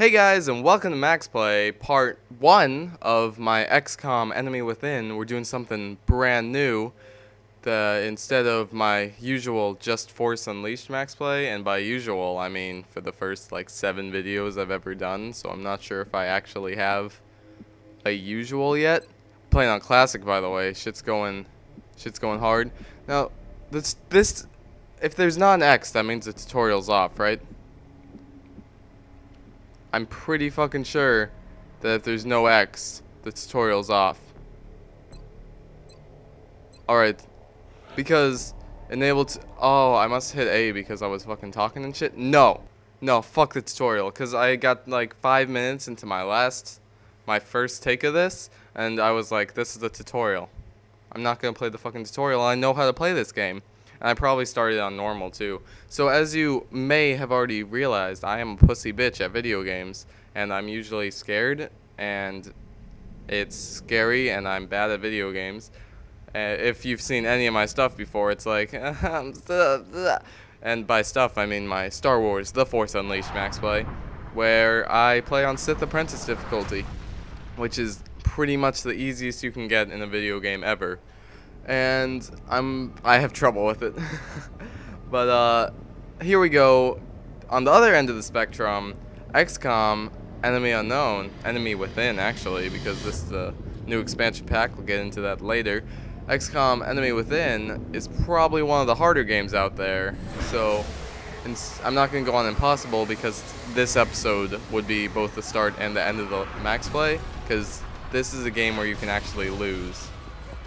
Hey guys, and welcome to MaxPlay, part 1 of my XCOM Enemy Within. We're doing something brand new. Instead of my usual Just Force Unleashed MaxPlay, and by usual I mean for the first like 7 videos I've ever done, so I'm not sure if I actually have a usual yet. Playing on Classic, by the way. Shit's going hard. Now, if there's not an X, that means the tutorial's off, right? I'm pretty fucking sure that if there's no X, the tutorial's off. Alright. Because oh, I must hit A because I was fucking talking and shit? No. No, fuck the tutorial. Because I got like 5 minutes into my first take of this, and I was like, this is the tutorial. I'm not gonna play the fucking tutorial. I know how to play this game. And I probably started on normal too. So as you may have already realized, I am a pussy bitch at video games, and I'm usually scared, and it's scary, and I'm bad at video games. If you've seen any of my stuff before, it's like, and by stuff I mean my Star Wars The Force Unleashed MaxPlay, where I play on Sith Apprentice difficulty, which is pretty much the easiest you can get in a video game ever. And I have trouble with it. But here we go. On the other end of the spectrum, XCOM Enemy Unknown, Enemy Within actually, because this is the new expansion pack. We'll get into that later. XCOM Enemy Within is probably one of the harder games out there. So I'm not going to go on impossible because this episode would be both the start and the end of the Max Play, because this is a game where you can actually lose.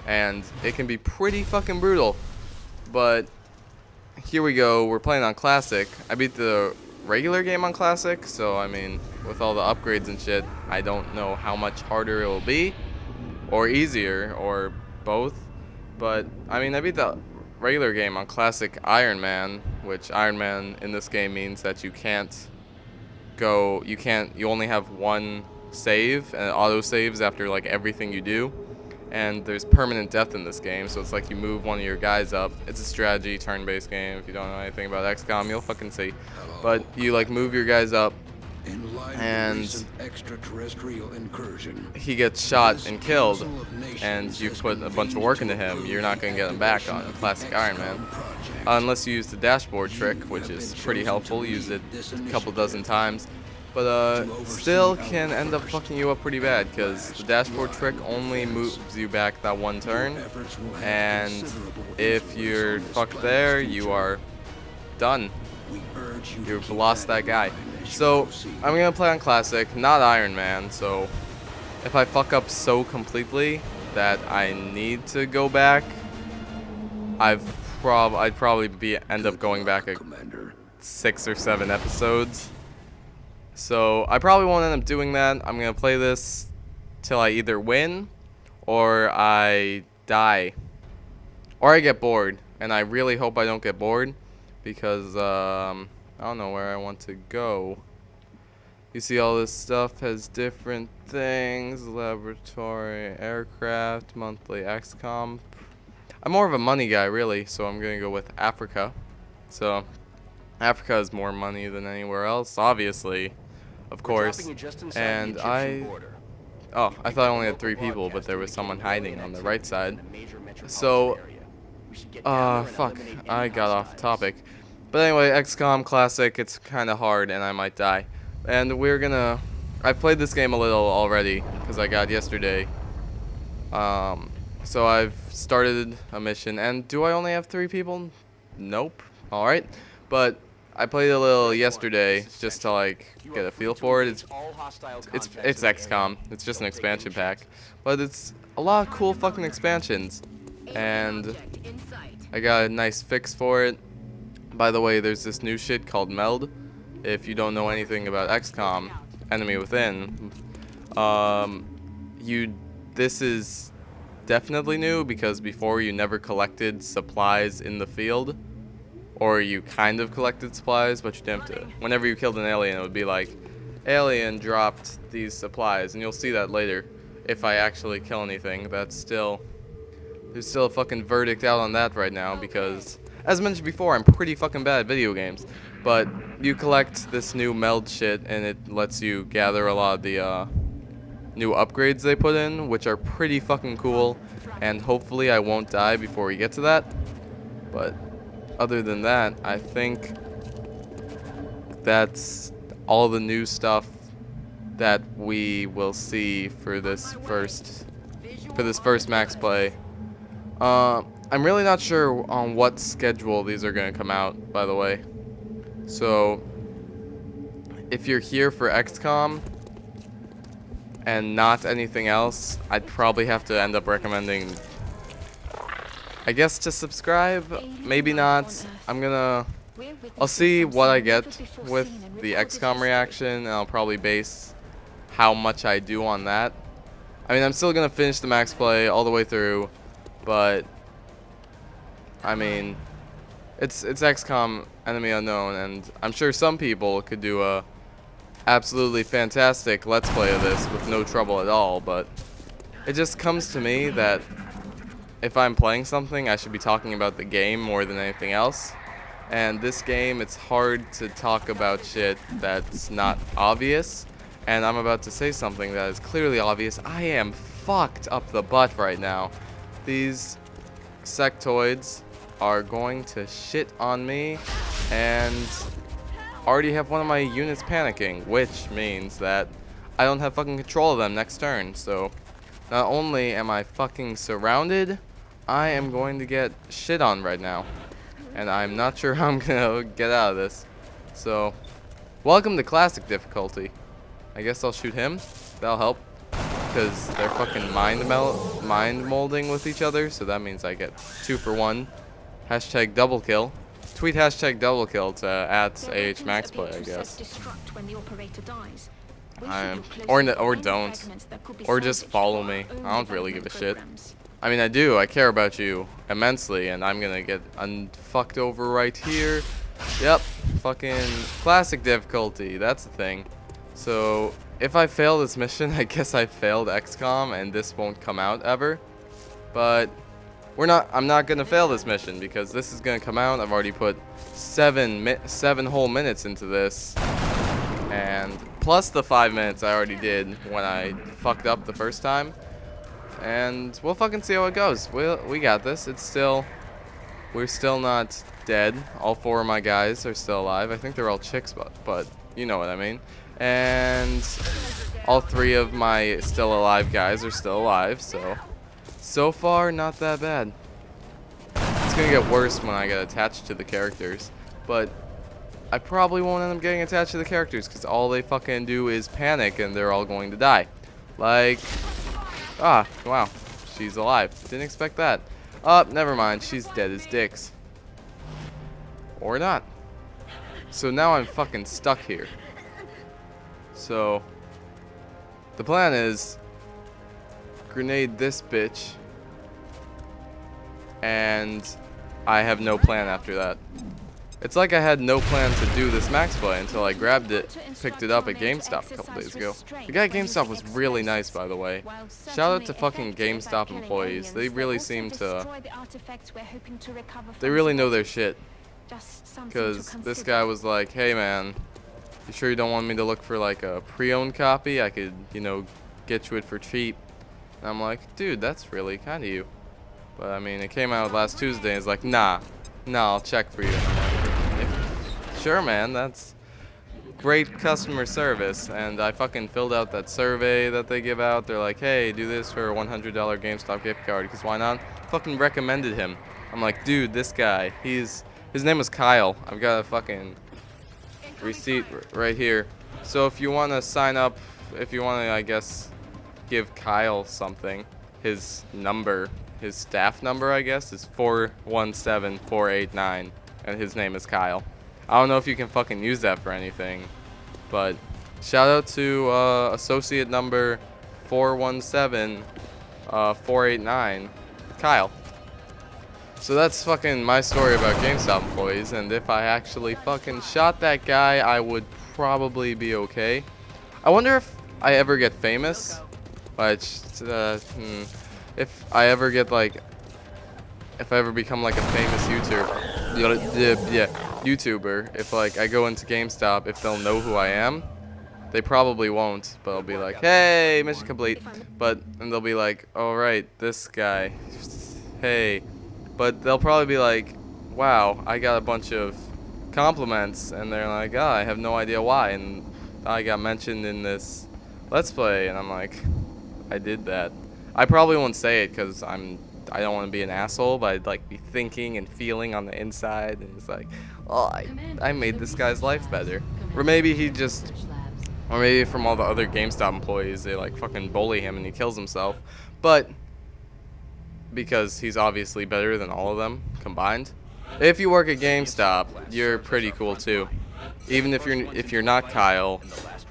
And it can be pretty fucking brutal. But here we go. We're playing on Classic. I beat the regular game on Classic, so I mean, with all the upgrades and shit, I don't know how much harder it will be, or easier, or both. But I mean, I beat the regular game on Classic Iron Man, which Iron Man in this game means that you only have one save, and it auto saves after like everything you do. And there's permanent death in this game, so it's like you move one of your guys up. It's a strategy, turn-based game. If you don't know anything about XCOM, you'll fucking see. But you like move your guys up, and he gets shot and killed, and you've put a bunch of work into him. You're not going to get him back on Classic Iron Man. Unless you use the dashboard trick, which is pretty helpful. Use it a couple dozen times. But still can end up fucking you up pretty bad, because the dashboard trick only moves you back that one turn, and if you're fucked there, you are done. You've lost that guy. So I'm gonna play on Classic, not Iron Man. So if I fuck up so completely that I need to go back, I'd probably end up going back 6 or 7 episodes. So I probably won't end up doing that. I'm going to play this till I either win or I die. Or I get bored. And I really hope I don't get bored, because I don't know where I want to go. You see all this stuff has different things. Laboratory, aircraft, monthly XCOM. I'm more of a money guy really, so I'm going to go with Africa. So Africa has more money than anywhere else, obviously. Of course. And I thought I only had 3 people, but there was someone hiding on the right side. So fuck, I got off topic. But anyway, XCOM Classic, it's kind of hard and I might die. And I played this game a little already because I got yesterday. So I've started a mission, and do I only have 3 people? Nope. All right. But I played a little yesterday just to like get a feel for it. It's XCOM. It's just an expansion pack, but it's a lot of cool fucking expansions, and I got a nice fix for it. By the way, there's this new shit called Meld. If you don't know anything about XCOM Enemy Within, this is definitely new, because before you never collected supplies in the field. Or you kind of collected supplies, but you didn't have to. Whenever you killed an alien, it would be like, alien dropped these supplies. And you'll see that later. If I actually kill anything, there's still a fucking verdict out on that right now, because As mentioned before, I'm pretty fucking bad at video games. But you collect this new meld shit, and it lets you gather a lot of the new upgrades they put in, which are pretty fucking cool. And hopefully I won't die before we get to that. But other than that, I think that's all the new stuff that we will see for this first MaxPlay. I'm really not sure on what schedule these are going to come out, by the way. So if you're here for XCOM and not anything else, I'd probably have to end up recommending, I guess, to subscribe. Maybe not. I'll see what I get with the XCOM reaction, and I'll probably base how much I do on that. I mean, I'm still gonna finish the MaxPlay all the way through, but I mean, it's XCOM Enemy Unknown, and I'm sure some people could do a absolutely fantastic Let's Play of this with no trouble at all, but it just comes to me that if I'm playing something, I should be talking about the game more than anything else. And this game, it's hard to talk about shit that's not obvious. And I'm about to say something that is clearly obvious. I am fucked up the butt right now. These sectoids are going to shit on me, and already have one of my units panicking, which means that I don't have fucking control of them next turn. So not only am I fucking surrounded, I am going to get shit on right now. And I'm not sure how I'm gonna get out of this. So, welcome to classic difficulty. I guess I'll shoot him. That'll help, because they're fucking mind molding with each other. So that means I get 2 for 1. Hashtag double kill. Tweet hashtag double kill to @AHMaxPlay, I guess. Or don't. Or just follow me. I don't really give a shit. I mean, I do. I care about you immensely, and I'm gonna get fucked over right here. Yep, fucking classic difficulty. That's the thing. So if I fail this mission, I guess I failed XCOM, and this won't come out ever. But I'm not gonna fail this mission because this is gonna come out. I've already put 7 whole minutes into this, and plus the 5 minutes I already did when I fucked up the first time. And we'll fucking see how it goes. We got this. We're still not dead. All 4 of my guys are still alive. I think they're all chicks, but you know what I mean. And all 3 of my still alive guys are still alive. So far, not that bad. It's gonna get worse when I get attached to the characters, but I probably won't end up getting attached to the characters because all they fucking do is panic and they're all going to die. Like, ah, wow, she's alive. Didn't expect that. Never mind, she's dead as dicks. Or not. So now I'm fucking stuck here. So the plan is grenade this bitch, and I have no plan after that. It's like I had no plan to do this MaxPlay until I grabbed it, picked it up at GameStop a couple days ago. The guy at GameStop was really nice, by the way. Shout out to fucking GameStop employees. They really seem to... They really know their shit. Because this guy was like, hey man, you sure you don't want me to look for like a pre-owned copy? I could, you know, get you it for cheap. And I'm like, dude, that's really kind of you. But I mean, it came out last Tuesday and it's like, nah, I'll check for you. Sure, man, that's great customer service. And I fucking filled out that survey that they give out. They're like, hey, do this for a $100 GameStop gift card, because why not? Fucking recommended him. I'm like, dude, this guy, his name was Kyle. I've got a fucking receipt right here. So if you want to sign up, if you want to, I guess, give Kyle something, his number, his staff number, I guess, is 417489, and his name is Kyle. I don't know if you can fucking use that for anything, but shout out to associate number 417489, Kyle. So that's fucking my story about GameStop employees, and if I actually fucking shot that guy, I would probably be okay. I wonder if I ever get famous, if I ever get like if I ever become like a famous YouTuber, if like I go into GameStop, if they'll know who I am, they probably won't, but I'll be like, hey, mission complete. And they'll be like, all right, this guy, hey. But they'll probably be like, wow, I got a bunch of compliments, and they're like, oh, I have no idea why, and I got mentioned in this Let's Play, and I'm like, I did that. I probably won't say it because I don't want to be an asshole, but I'd like be thinking and feeling on the inside, and it's like, oh, I made this guy's life better. Or maybe or maybe from all the other GameStop employees, they like fucking bully him and he kills himself. But because he's obviously better than all of them combined. If you work at GameStop, you're pretty cool too. Even if you're not Kyle,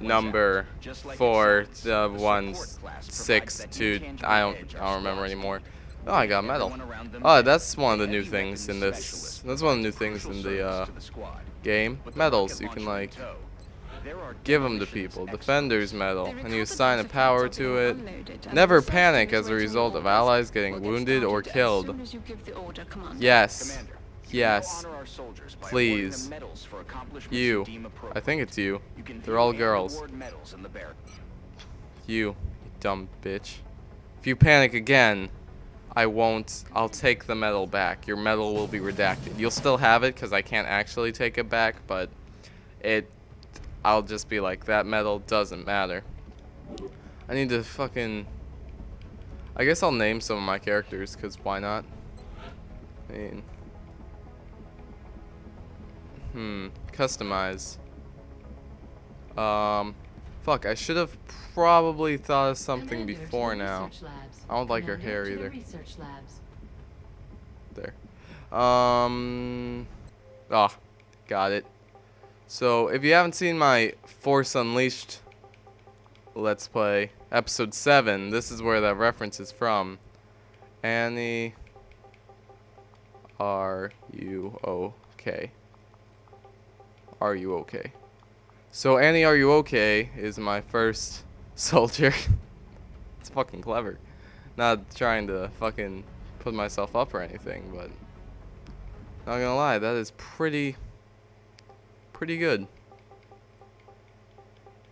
number 4162, I don't remember anymore. Oh, I got medal. Oh, that's one of the new things in this. That's one of the new things in the game. Medals. You can like give them to people. Defender's medal, and you assign a power to it. Never panic as a result of allies getting wounded or killed. Yes. Yes. Please. You. I think it's you. They're all girls. You dumb bitch. If you panic again, I'll take the medal back. Your medal will be redacted. You'll still have it because I can't actually take it back, but I'll just be like, that medal doesn't matter. I need to fucking... I guess I'll name some of my characters, because why not? I mean... Customize. Fuck, I should have probably thought of something before now. I don't like her hair either. There. Oh, got it. So, if you haven't seen my Force Unleashed Let's Play, Episode 7, this is where that reference is from. Annie, are you okay? Are you okay? So, Annie, are you okay is my first soldier. It's fucking clever. Not trying to fucking put myself up or anything, but not gonna lie, that is pretty good.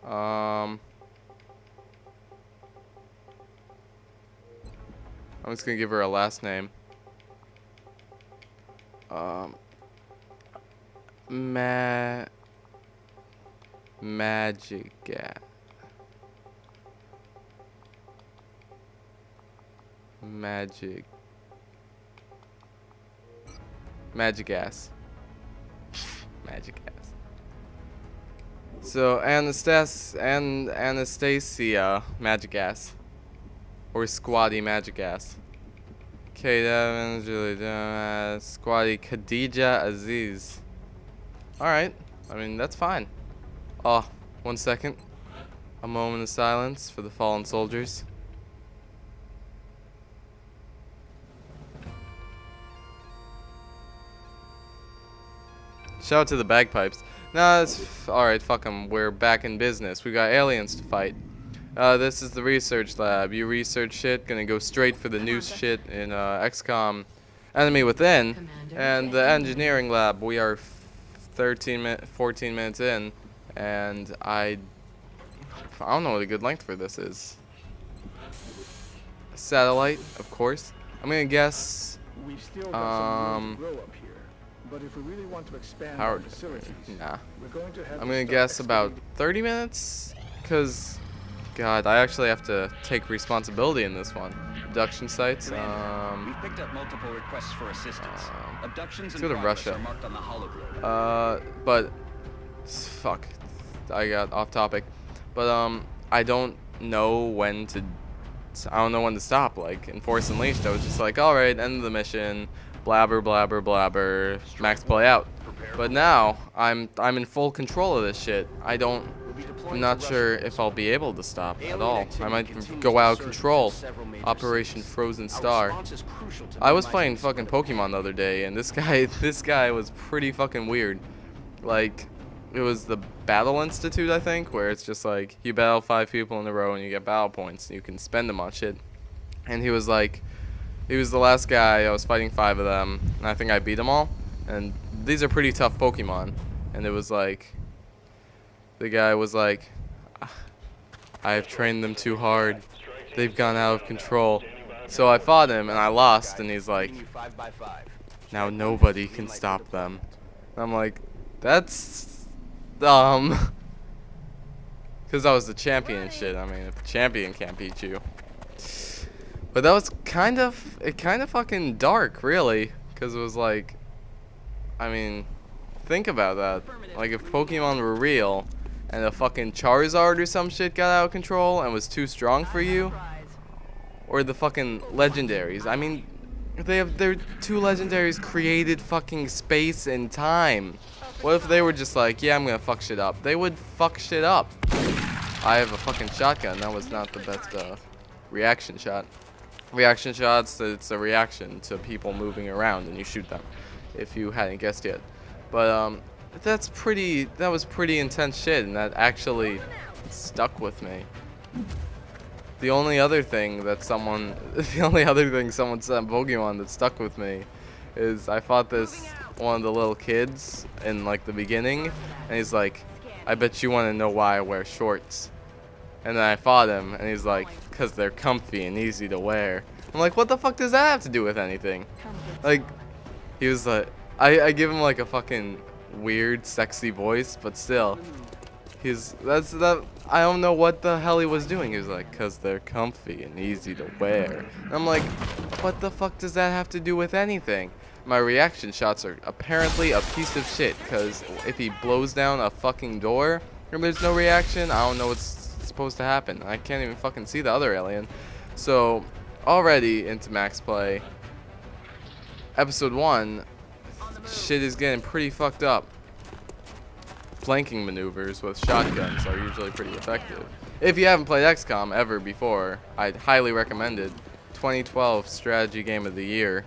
I'm just gonna give her a last name. Magic ass. So Anastasia Magic Ass, or Squatty Magic Ass. Kate Evans, Julie Squatty Khadija Aziz. Alright, I mean that's fine. Oh, 1 second. A moment of silence for the fallen soldiers. Shout out to the bagpipes. Nah, it's alright, fuck 'em. We're back in business. We got aliens to fight. This is the research lab. You research shit, gonna go straight for the new shit in XCOM Enemy Within. And the engineering lab, we are 14 minutes in. And I don't know what a good length for this is. Satellite, of course. I'm gonna guess. But if we really want to expand our our facilities, nah. we're going to have I'm gonna guess about 30 minutes, cause, God, I actually have to take responsibility in this one. Abduction sites. We've picked up multiple requests for assistance. Abductions let's in go to progress Russia. are marked on the hologram. But fuck, I got off topic. But I don't know when to. I don't know when to stop. Like in Force Unleashed, I was just like, all right, end of the mission. Blabber, blabber, blabber. MaxPlay out. But now I'm in full control of this shit. I'm not sure if I'll be able to stop at all. I might go out of control. Operation Frozen Star. I was playing fucking Pokemon the other day, and this guy was pretty fucking weird. Like, it was the Battle Institute, I think, where it's just like you battle 5 people in a row and you get battle points and you can spend them on shit. And he was like, He was the last guy. I was fighting 5 of them, and I think I beat them all. And these are pretty tough Pokemon. And it was like, the guy was like, I have trained them too hard. They've gone out of control. So I fought him, and I lost, and he's like, now nobody can stop them. And I'm like, that's dumb. Because I was the champion and shit. I mean, if a champion can't beat you. But that was kind of fucking dark, really. Because it was like, I mean, think about that. Like, if Pokemon were real, and a fucking Charizard or some shit got out of control and was too strong for you, or the fucking legendaries. I mean, their 2 legendaries created fucking space and time. What if they were just like, yeah, I'm gonna fuck shit up? They would fuck shit up. I have a fucking shotgun. That was not the best reaction shot. Reaction shots, it's a reaction to people moving around and you shoot them, if you hadn't guessed yet. But that was pretty intense shit, and that actually stuck with me. The only other thing someone said in Pokemon that stuck with me is I fought one of the little kids in like the beginning, and he's like, I bet you want to know why I wear shorts. And then I fought him, and he's like, because they're comfy and easy to wear. I'm like, what the fuck does that have to do with anything? Like, he was like, I give him like a fucking weird, sexy voice, but still, I don't know what the hell he was doing. He was like, because they're comfy and easy to wear. And I'm like, what the fuck does that have to do with anything? My reaction shots are apparently a piece of shit, because if he blows down a fucking door and there's no reaction, I don't know what's supposed to happen. I can't even fucking see the other alien. So, already into MaxPlay, episode 1, shit is getting pretty fucked up. Flanking maneuvers with shotguns are usually pretty effective. If you haven't played XCOM ever before, I'd highly recommend it. 2012 strategy game of the year,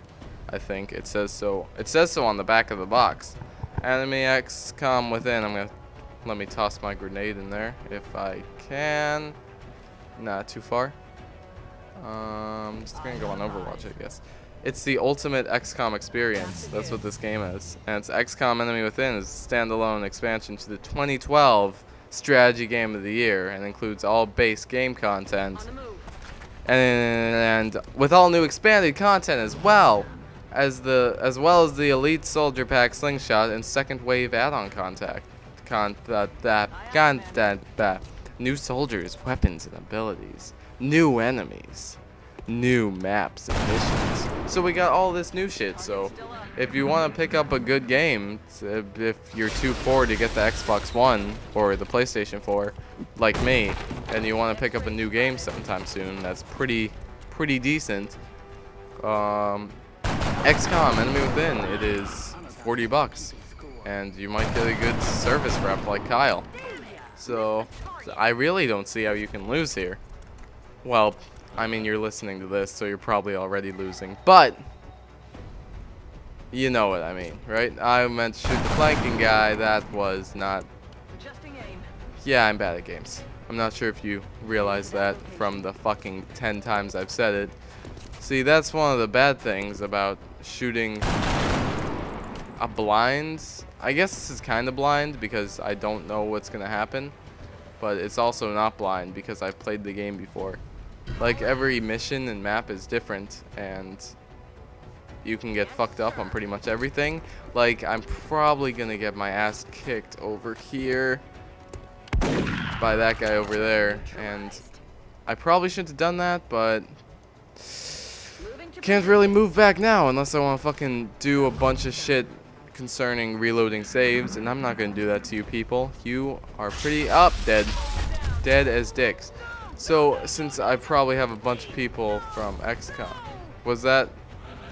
I think it says so. It says so on the back of the box. Enemy XCOM within. Let me toss my grenade in there if I can. Not too far. Just gonna go on Overwatch, I guess. It's the ultimate XCOM experience. That's what this game is. And it's XCOM Enemy Within is a standalone expansion to the 2012 strategy game of the year, and includes all base game content. And with all new expanded content as well as the Elite Soldier Pack Slingshot and second wave add-on content. New soldiers, weapons, and abilities. New enemies. New maps and missions. So we got all this new shit. So if you want to pick up a good game, if you're too poor to get the Xbox One or the PlayStation 4, like me, and you want to pick up a new game sometime soon, that's pretty decent. XCOM Enemy Within, it is $40, and you might get a good service rep like Kyle. So I really don't see how you can lose here. Well, I mean, you're listening to this, so you're probably already losing. But you know what I mean, right? I meant to shoot the flanking guy. That was not... Yeah, I'm bad at games. I'm not sure if you realize that from the fucking 10 times I've said it. See, that's one of the bad things about shooting a blind. I guess this is kind of blind because I don't know what's going to happen. But it's also not blind because I've played the game before. Like, every mission and map is different, and you can get fucked up on pretty much everything. Like, I'm probably gonna get my ass kicked over here by that guy over there, and I probably shouldn't have done that, but can't really move back now unless I want to fucking do a bunch of shit concerning reloading saves, and I'm not gonna do that to you people. You are pretty up, dead as dicks. So, since I probably have a bunch of people from XCOM, was that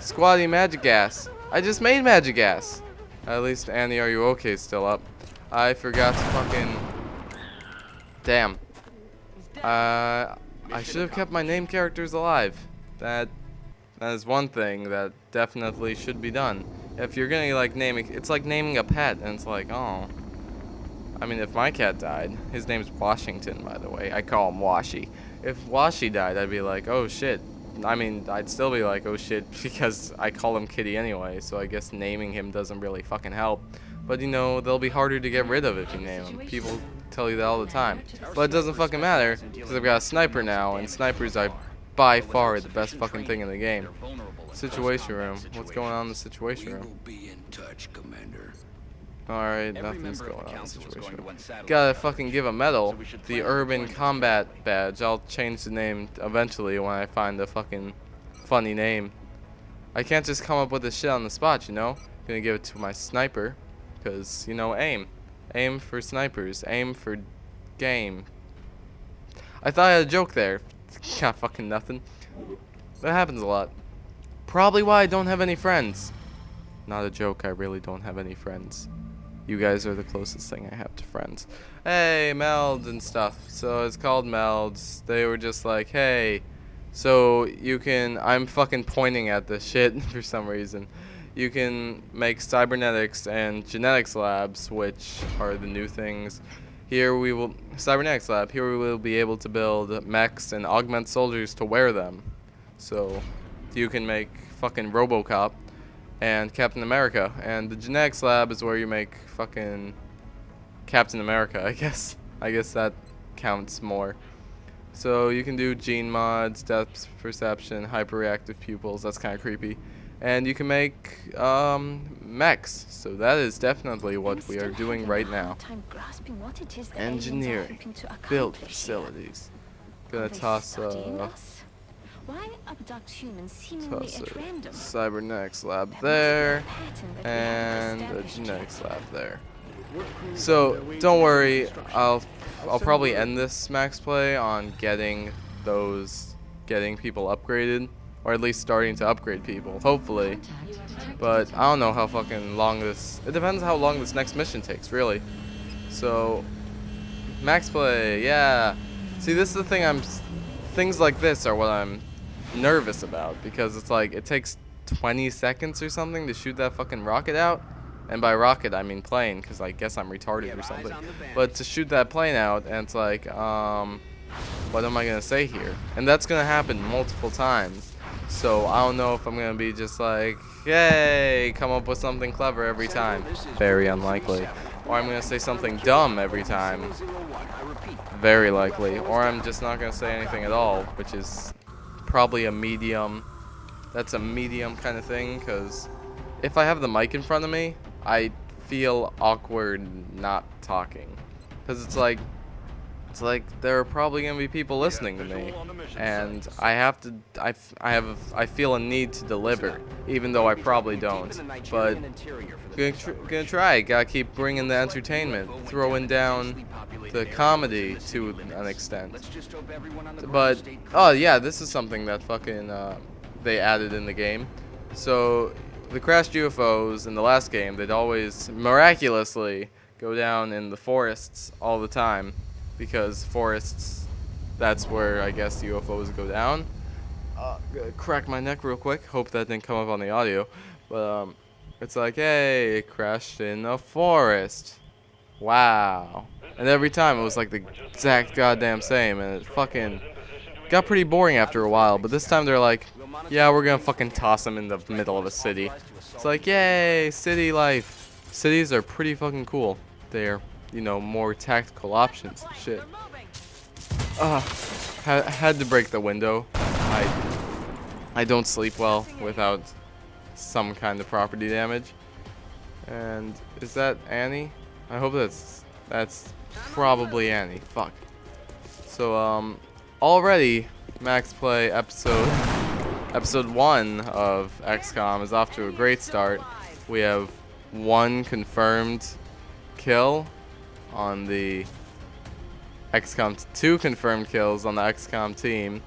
Squatty Magic-Ass? I just made Magic-Ass. At least Annie, are you okay? Still up. I forgot to fucking... Damn. I should have kept my name characters alive. That is one thing that definitely should be done. If you're gonna like naming, it's like naming a pet, and it's like, oh. I mean, if my cat died, his name's Washington, by the way. I call him Washy. If Washy died, I'd be like, oh shit, I mean, I'd still be like, oh shit, because I call him Kitty anyway, so I guess naming him doesn't really fucking help. But you know, they'll be harder to get rid of if you name them. People tell you that all the time. But it doesn't fucking matter, because I've got a sniper now, and snipers are by far the best fucking thing in the game. Situation room. What's going on in the situation room? Alright, nothing's going on in the situation room. Gotta fucking give a medal. The Urban Combat Badge. I'll change the name eventually when I find a fucking funny name. I can't just come up with this shit on the spot, you know? Gonna give it to my sniper. Because, you know, aim. Aim for snipers. Aim for game. I thought I had a joke there. Got fucking nothing. That happens a lot. Probably why I don't have any friends. Not a joke, I really don't have any friends. You guys are the closest thing I have to friends. Hey, meld and stuff. So it's called melds. They were just like, hey, so you can, I'm fucking pointing at this shit for some reason. You can make cybernetics and genetics labs, which are the new things. Here we will, cybernetics lab, here we will be able to build mechs and augment soldiers to wear them. So you can make fucking RoboCop and Captain America. And the genetics lab is where you make fucking Captain America, I guess. I guess that counts more. So you can do gene mods, depth perception, hyperreactive pupils. That's kind of creepy. And you can make mechs. So that is definitely what we are doing right now. Engineering, build facilities. Gonna toss Why abduct humans seemingly toss at a random? cybernetics lab there, and a genetics lab there. So don't worry, I'll probably end this MaxPlay on getting people upgraded, or at least starting to upgrade people, hopefully. But I don't know how fucking long this. It depends how long this next mission takes, really. So MaxPlay, yeah. See, this is the thing. Things like this are what I'm nervous about, because it's like it takes 20 seconds or something to shoot that fucking rocket out. And by rocket I mean plane, because I guess I'm retarded or something. But to shoot that plane out, and it's like, what am I gonna say here? And that's gonna happen multiple times. So I don't know if I'm gonna be just like, yay, come up with something clever every time. Very unlikely. Or I'm gonna say something dumb every time. Very likely. Or I'm just not gonna say anything at all, which is probably a medium. That's a medium kind of thing, because if I have the mic in front of me, I feel awkward not talking, because it's like there are probably gonna be people listening to me, and I feel a need to deliver, even though I probably don't. But gonna try. Gotta keep bringing the entertainment, throwing down the comedy to an extent. But oh yeah, this is something that fucking they added in the game. So the crashed UFOs in the last game, they'd always miraculously go down in the forests all the time, because forests, that's where I guess the UFOs go down. Gonna crack my neck real quick. Hope that didn't come up on the audio. But it's like, hey, it crashed in a forest. Wow. And every time it was like the exact goddamn same, and it fucking got pretty boring after a while. But this time they're like, yeah, we're gonna fucking toss them in the middle of a city. It's like, yay, city life. Cities are pretty fucking cool. They're, you know, more tactical options and shit. Had to break the window. I don't sleep well without some kind of property damage. And is that Annie? I hope that's probably Annie. Fuck. So already MaxPlay episode 1 of XCOM is off to a great start. We have 1 confirmed kill on the XCOM, 2 confirmed kills on the XCOM team.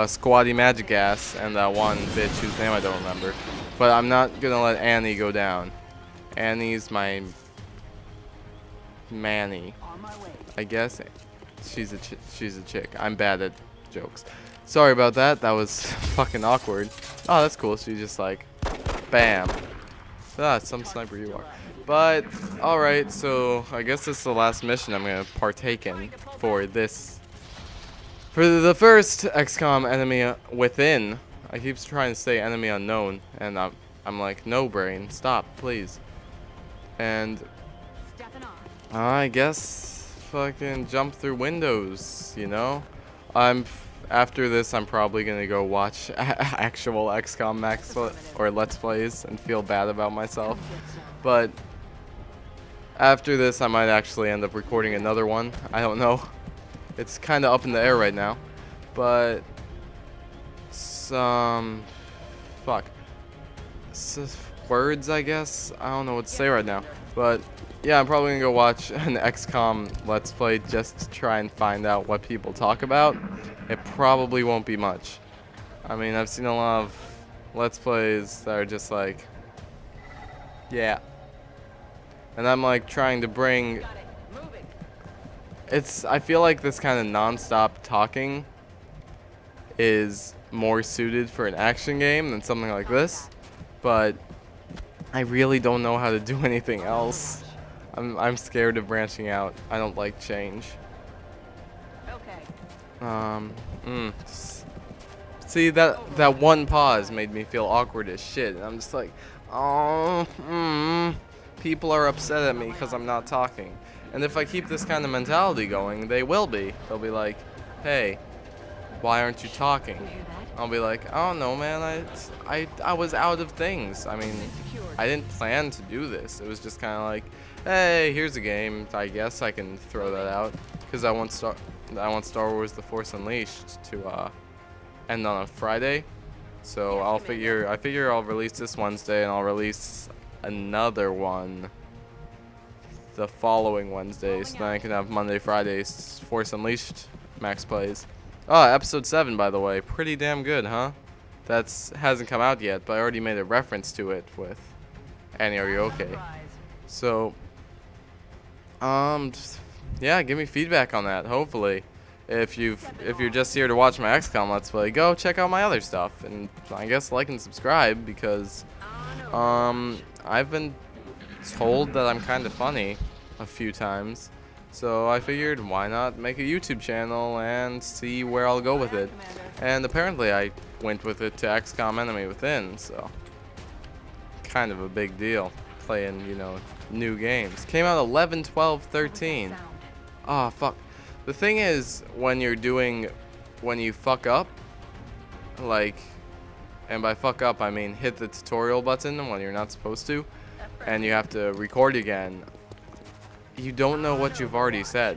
Squatty Magic Ass and that one bitch whose name I don't remember. But I'm not gonna let Annie go down. Annie's my Manny, I guess. She's a chick. I'm bad at jokes. Sorry about that. That was fucking awkward. Oh, that's cool. She just like, bam. Ah, some sniper you are. But alright, so I guess this is the last mission I'm gonna partake in for For the first XCOM enemy within, I keep trying to say enemy unknown, and I'm like, no brain, stop, please. And I guess fucking jump through windows, you know? After this, I'm probably gonna go watch actual XCOM Max or Let's Plays and feel bad about myself. But after this, I might actually end up recording another one. I don't know. It's kind of up in the air right now, but some words, I guess. I don't know what to say right now, but yeah, I'm probably gonna go watch an XCOM Let's Play just to try and find out what people talk about. It probably won't be much. I mean, I've seen a lot of Let's Plays that are just like, yeah, and I'm like trying to bring. I feel like this kind of non-stop talking is more suited for an action game than something like this, but I really don't know how to do anything else. I'm scared of branching out. I don't like change. See, that one pause made me feel awkward as shit, and I'm just like, people are upset at me because I'm not talking. And if I keep this kind of mentality going, they will be. They'll be like, hey, why aren't you talking? I'll be like, I don't know, man. I was out of things. I mean, I didn't plan to do this. It was just kind of like, hey, here's a game. I guess I can throw that out because I want Star Wars: The Force Unleashed to end on a Friday. So I figure I'll release this Wednesday, and I'll release another one the following Wednesday, so then I can have Monday, Fridays, Force Unleashed Max Plays. Oh, episode 7, by the way. Pretty damn good, huh? Hasn't come out yet, but I already made a reference to it with Annie, are you okay? So, yeah, give me feedback on that, hopefully. If you're just here to watch my XCOM Let's Play, go check out my other stuff, and I guess like and subscribe, because, I've been told that I'm kind of funny a few times, so I figured why not make a YouTube channel and see where I'll go with it. And apparently I went with it to XCOM Enemy Within, so kind of a big deal playing, you know, new games. Came out 11/12/13. Oh fuck. The thing is, when you fuck up, like, and by fuck up I mean hit the tutorial button when you're not supposed to, and you have to record again, you don't know what you've already said.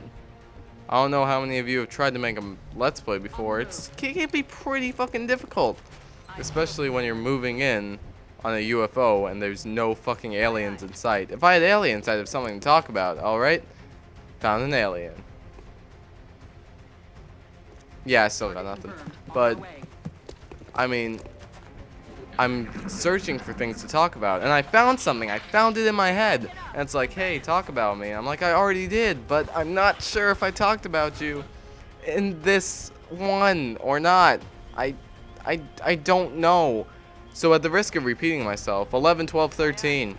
I don't know how many of you have tried to make a Let's Play before. It can be pretty fucking difficult, especially when you're moving in on a UFO and there's no fucking aliens in sight. If I had aliens, I'd have something to talk about, alright? Found an alien. Yeah, I still got nothing. But, I mean, I'm searching for things to talk about, and I found something. I found it in my head, and it's like, hey, talk about me. I'm like, I already did, but I'm not sure if I talked about you in this one or not. I don't know. So at the risk of repeating myself, 11/12/13,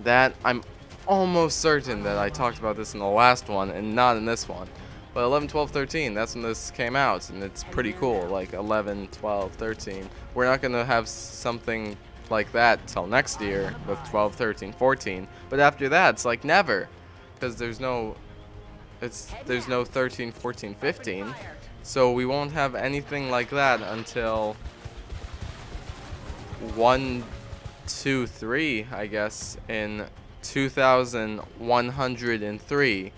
that I'm almost certain that I talked about this in the last one and not in this one. But 11/12/13, that's when this came out, and it's pretty cool, like 11/12/13. We're not going to have something like that till next year with 12, 13, 14. But after that, it's like never, because there's no 13, 14, 15. So we won't have anything like that until 1, 2, 3, I guess, in 2103.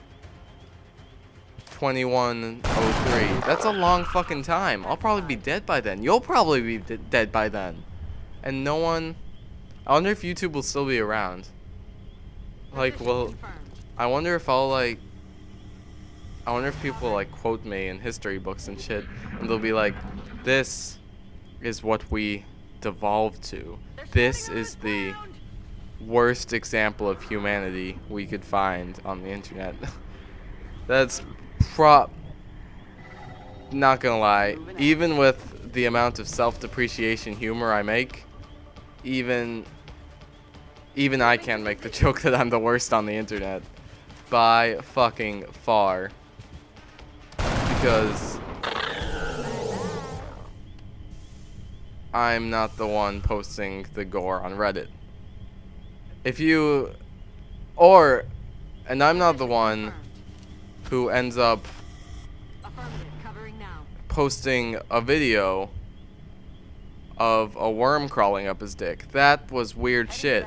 2103. That's a long fucking time. I'll probably be dead by then. You'll probably be dead by then. And no one... I wonder if YouTube will still be around. Like, well... I wonder if I'll, like... I wonder if people will, like, quote me in history books and shit. And they'll be like, this is what we devolved to. This is the worst example of humanity we could find on the internet. That's... Not gonna lie, even with the amount of self-depreciation humor I make, even I can't make the joke that I'm the worst on the internet by fucking far, because I'm not the one posting the gore on Reddit. If you, and I'm not the one who ends up posting a video of a worm crawling up his dick. That was weird shit.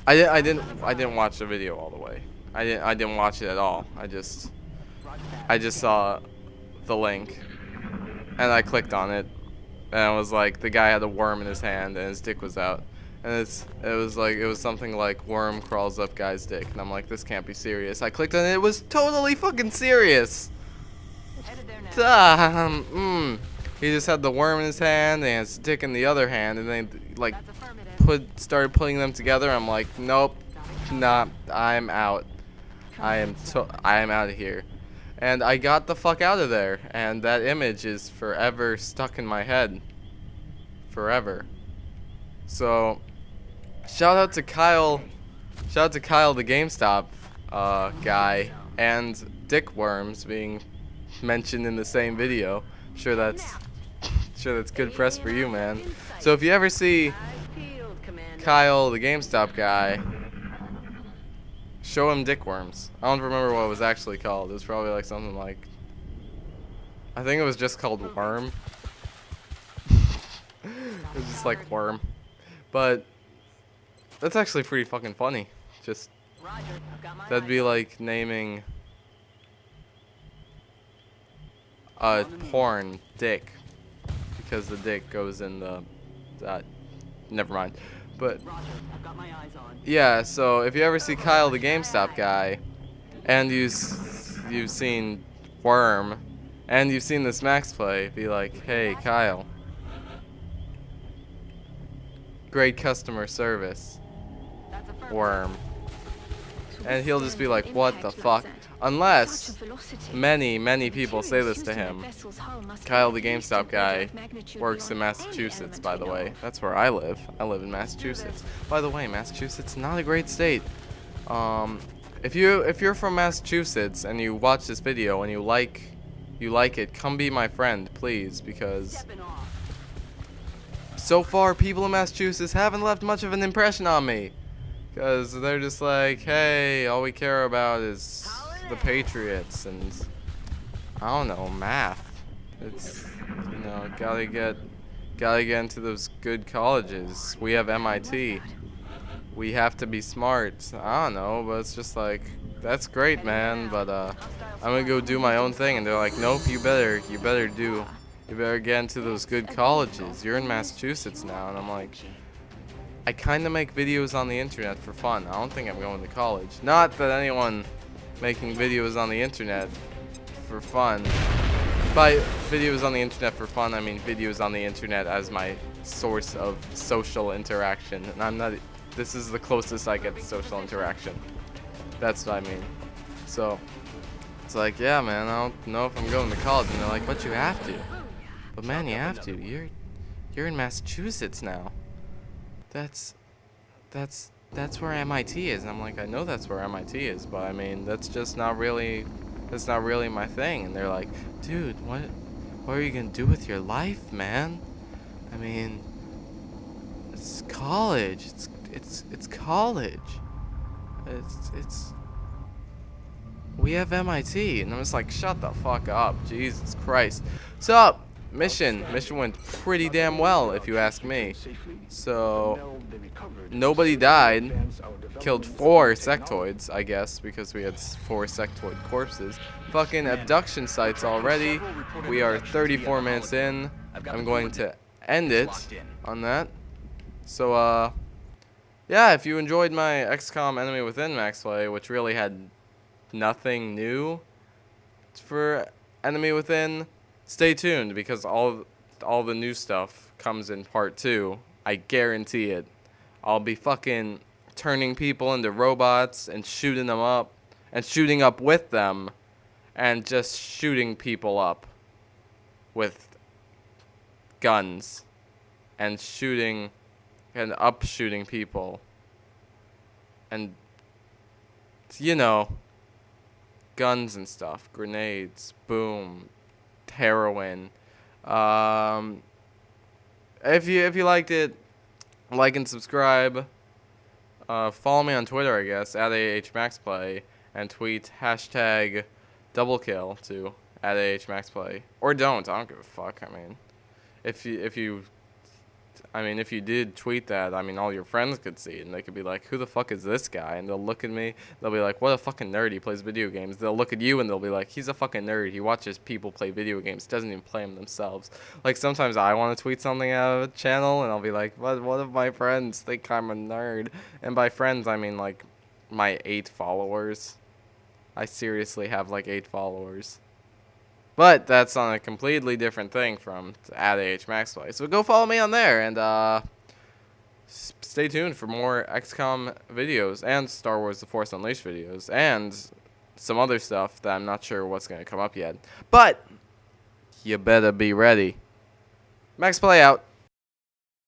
I didn't watch the video all the way. I didn't watch it at all. I just saw the link and I clicked on it and it was like the guy had a worm in his hand and his dick was out. And it was something like worm crawls up guy's dick, and I'm like, this can't be serious. I clicked on it, it was totally fucking serious. He just had the worm in his hand and his dick in the other hand, and they like started putting them together. I'm like, nope, nah, I'm out. I am out of here. And I got the fuck out of there, and that image is forever stuck in my head. Forever. So, shout out to Kyle the GameStop guy, and dick worms being mentioned in the same video. Sure that's good press for you, man. So if you ever see Kyle the GameStop guy, show him dick worms. I don't remember what it was actually called. It was probably like something like, I think it was just called Worm. It was just like Worm. But that's actually pretty fucking funny. Just that'd be like naming a porn dick, because the dick goes in the never mind. But yeah, so if you ever see Kyle the GameStop guy and you've seen Worm and you've seen this MaxPlay, be like, hey Kyle, great customer service, Worm. And he'll just be like, what the fuck? Unless many people say this to him. Kyle the GameStop guy works in Massachusetts, by the way. That's where I live. I live in Massachusetts. By the way, Massachusetts, not a great state. If you're from Massachusetts and you watch this video and you like it, come be my friend, please, because so far people in Massachusetts haven't left much of an impression on me. Because they're just like, hey, all we care about is the Patriots and, I don't know, math. It's, you know, gotta get into those good colleges. We have MIT. We have to be smart. I don't know, but it's just like, that's great, man, but I'm gonna go do my own thing. And they're like, nope, you better get into those good colleges. You're in Massachusetts now. And I'm like, I kind of make videos on the internet for fun. I don't think I'm going to college. Not that anyone making videos on the internet for fun. By videos on the internet for fun, I mean videos on the internet as my source of social interaction. And I'm not, this is the closest I get to social interaction. That's what I mean. So, it's like, yeah, man, I don't know if I'm going to college. And they're like, but you have to. But man, you have to. You're in Massachusetts now. That's where MIT is. And I'm like, I know that's where MIT is, but I mean, that's not really my thing. And they're like, dude, what are you gonna do with your life, man? I mean, it's college. It's college. We have MIT. And I'm just like, shut the fuck up, Jesus Christ. So, mission went pretty damn well, if you ask me. So nobody died. Killed 4 sectoids, I guess, because we had 4 sectoid corpses. Fucking abduction sites already. We are 34 minutes in. I'm going to end it on that. So yeah, if you enjoyed my XCOM Enemy Within MaxPlay, which really had nothing new for Enemy Within, stay tuned, because all the new stuff comes in part 2. I guarantee it. I'll be fucking turning people into robots and shooting them up and shooting up with them and just shooting people up with guns and shooting and shooting people and, you know, guns and stuff, grenades, boom, heroin, if you liked it, like and subscribe. Follow me on Twitter, I guess, at @AHMaxPlay, and tweet hashtag doublekill to @AHMaxPlay. Or don't. I don't give a fuck. I mean, if you did tweet that, I mean, all your friends could see it, and they could be like, who the fuck is this guy? And they'll look at me, they'll be like, what a fucking nerd, he plays video games. They'll look at you, and they'll be like, he's a fucking nerd, he watches people play video games, doesn't even play them themselves. Like, sometimes I want to tweet something out of a channel, and I'll be like, what if my friends think I'm a nerd? And by friends, I mean, like, my 8 followers. I seriously have, like, 8 followers. But that's on a completely different thing from @AHMaxPlay. So go follow me on there, and stay tuned for more XCOM videos and Star Wars The Force Unleashed videos and some other stuff that I'm not sure what's going to come up yet. But you better be ready. MaxPlay out.